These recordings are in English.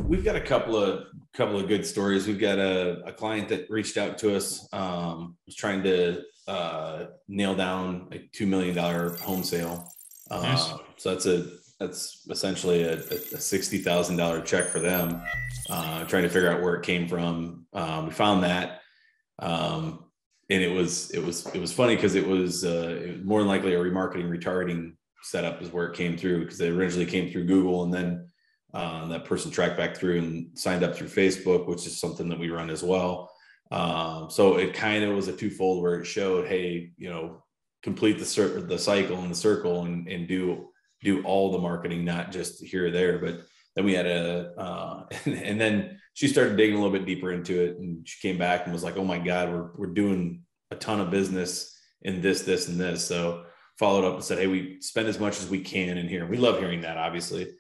we've got a couple of good stories. We've got a client that reached out to us, was trying to nail down a $2 million home sale. Nice. So that's essentially a $60,000 check for them. Trying to figure out where it came from. We found that, and it was funny because it was more than likely a remarketing, retargeting setup is where it came through, because it originally came through Google, and then that person tracked back through and signed up through Facebook, which is something that we run as well. So it kind of was a twofold, where it showed, hey, complete the cycle and the circle, and do all the marketing, not just here or there. But then we had and then she started digging a little bit deeper into it, and she came back and was like, oh my God, we're doing a ton of business in this, and this. So followed up and said, hey, we spend as much as we can in here. We love hearing that, obviously.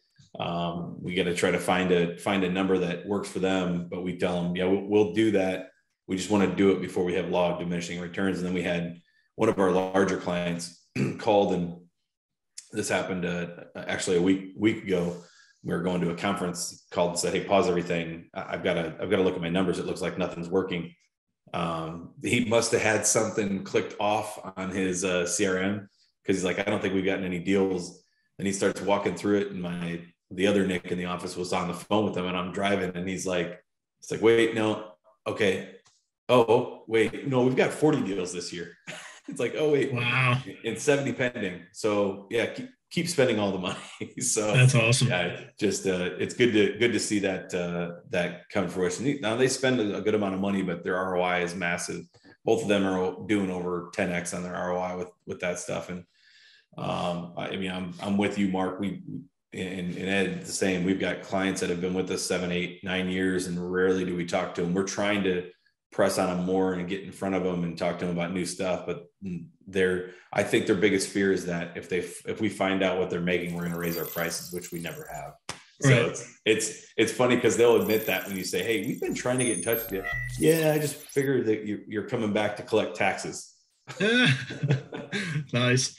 We got to try to find a number that works for them, but we tell them, yeah, we'll do that. We just want to do it before we have law of diminishing returns. And then we had one of our larger clients called, and this happened actually a week ago. We were going to a conference, called and said, hey, pause everything. I've got to look at my numbers. It looks like nothing's working. He must have had something clicked off on his CRM, because he's like, I don't think we've gotten any deals. And he starts walking through it, and the other Nick in the office was on the phone with him, and I'm driving, and it's like, wait, no, okay. Oh, wait, no, we've got 40 deals this year. It's like, oh, wait, Wow. and 70 pending. So yeah, keep spending all the money. So That's awesome. Yeah, just it's good to see that come to fruition. Now they spend a good amount of money, but their ROI is massive. Both of them are doing over 10x on their ROI with that stuff. And I'm with you, Mark. We and Ed the same. We've got clients that have been with us 7, 8, 9 years, and rarely do we talk to them. We're trying to press on them more and get in front of them and talk to them about new stuff. But I think their biggest fear is that if we find out what they're making, we're going to raise our prices, which we never have. So Right. it's funny, because they'll admit that when you say, hey, we've been trying to get in touch with you. Yeah, I just figured that you're coming back to collect taxes. Nice.